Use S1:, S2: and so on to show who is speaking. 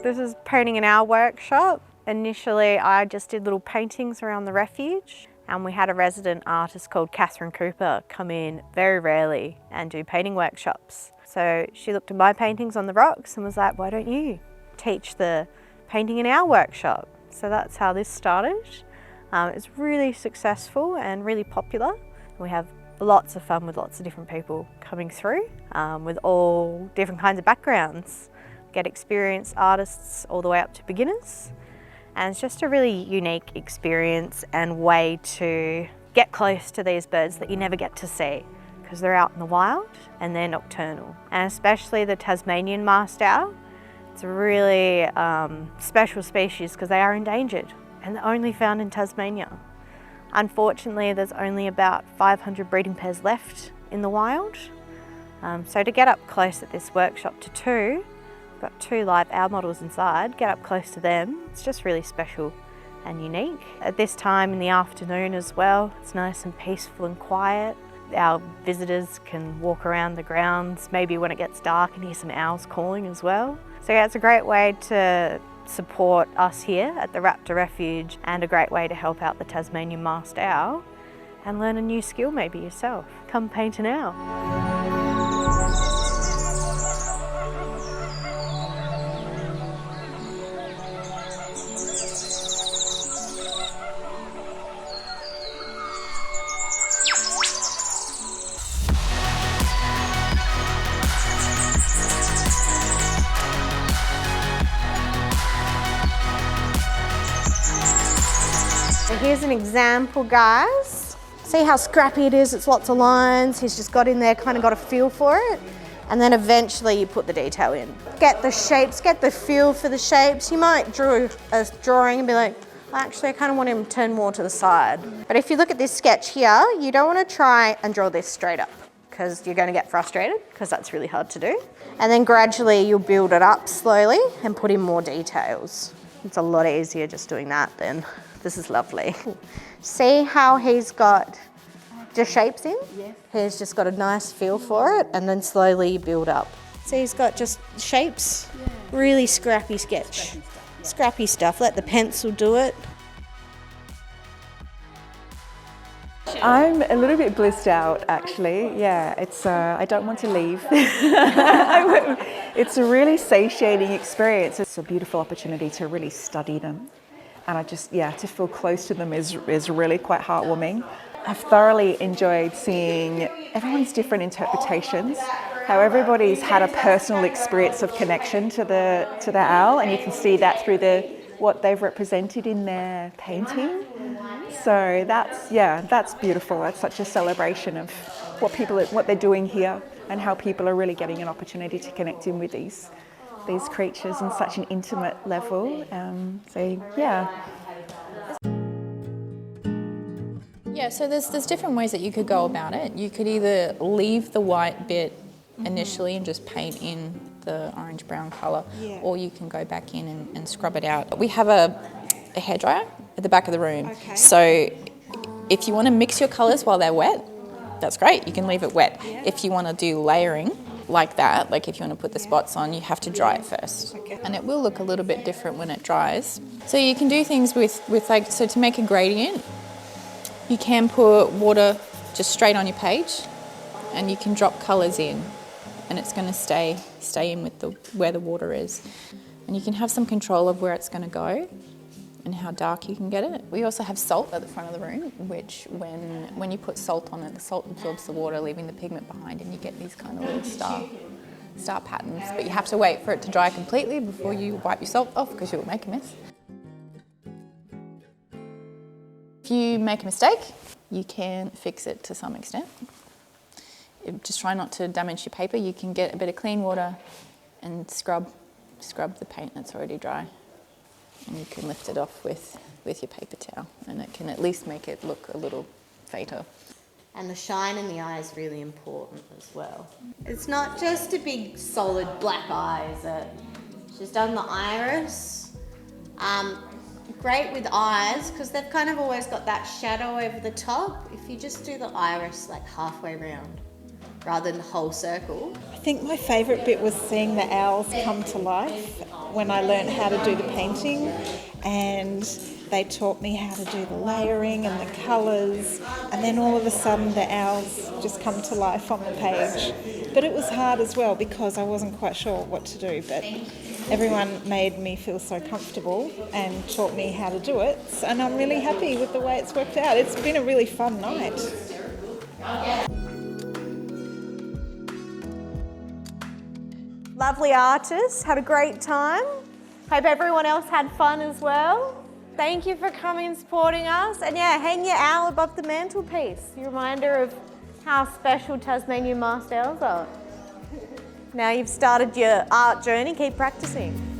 S1: This is painting in our workshop. Initially, I just did little paintings around the refuge, and we had a resident artist called Catherine Cooper come in very rarely and do painting workshops. So she looked at my paintings on the rocks and was like, why don't you teach the painting in our workshop? So that's how this started. It's really successful and really popular. We have lots of fun with lots of different people coming through with all different kinds of backgrounds. Get experienced artists all the way up to beginners. And it's just a really unique experience and way to get close to these birds that you never get to see because they're out in the wild and they're nocturnal. And especially the Tasmanian masked owl. It's a really special species because they are endangered and they're only found in Tasmania. Unfortunately, there's only about 500 breeding pairs left in the wild. So to get up close at this workshop to two, we've got 2 live owl models inside, get up close to them, it's just really special and unique. At this time in the afternoon as well, it's nice and peaceful and quiet. Our visitors can walk around the grounds, maybe when it gets dark and hear some owls calling as well. So yeah, it's a great way to support us here at the Raptor Refuge and a great way to help out the Tasmanian masked owl and learn a new skill maybe yourself. Come paint an owl. So here's an example, guys. See how scrappy it is? It's lots of lines. He's just got in there, kind of got a feel for it. And then eventually you put the detail in. Get the shapes, get the feel for the shapes. You might draw a drawing and be like, well, actually I kind of want him to turn more to the side. But if you look at this sketch here, you don't want to try and draw this straight up because you're going to get frustrated because that's really hard to do. And then gradually you'll build it up slowly and put in more details. It's a lot easier just doing that than this is lovely. See how he's got just shapes in? Yeah. He's just got a nice feel for it and then slowly you build up. See, he's got just shapes. Yeah. Really scrappy sketch. Scrappy stuff. Let the pencil do it.
S2: I'm a little bit blissed out actually. Yeah, it's I don't want to leave. It's a really satiating experience. It's a beautiful opportunity to really study them. And I just, to feel close to them is really quite heartwarming. I've thoroughly enjoyed seeing everyone's different interpretations, how everybody's had a personal experience of connection to the owl, and you can see that through what they've represented in their painting. So that's beautiful. That's such a celebration of what they're doing here and how people are really getting an opportunity to connect in with these creatures on such an intimate level.
S3: Yeah, so there's different ways that you could go about it. You could either leave the white bit initially and just paint in the orange-brown colour, or you can go back in and scrub it out. We have a hairdryer at the back of the room. Okay. So if you want to mix your colours while they're wet, that's great. You can leave it wet. Yeah. If you want to do layering like that, like if you want to put the spots on, you have to dry it first. Okay. And it will look a little bit different when it dries. So you can do things with so to make a gradient, you can put water just straight on your page and you can drop colours in and it's going to stay in with where the water is. And you can have some control of where it's going to go and how dark you can get it. We also have salt at the front of the room, which when you put salt on it, the salt absorbs the water, leaving the pigment behind, and you get these kind of little star patterns. But you have to wait for it to dry completely before you wipe your salt off because you'll make a mess. If you make a mistake, you can fix it to some extent. Just try not to damage your paper. You can get a bit of clean water and scrub the paint that's already dry. And you can lift it off with your paper towel and it can at least make it look a little fainter.
S1: And the shine in the eye is really important as well. It's not just a big solid black eye, is it? She's done the iris. Great with eyes because they've kind of always got that shadow over the top. If you just do the iris like halfway round rather than the whole circle.
S4: I think my favourite bit was seeing the owls come to life. when I learned how to do the painting, and they taught me how to do the layering and the colours, and then all of a sudden the owls just come to life on the page. But it was hard as well because I wasn't quite sure what to do, but everyone made me feel so comfortable and taught me how to do it, and I'm really happy with the way it's worked out. It's been a really fun night.
S1: Lovely artists, had a great time. Hope everyone else had fun as well. Thank you for coming and supporting us. And yeah, hang your owl above the mantelpiece. A reminder of how special Tasmanian masked owls are. Now you've started your art journey, keep practicing.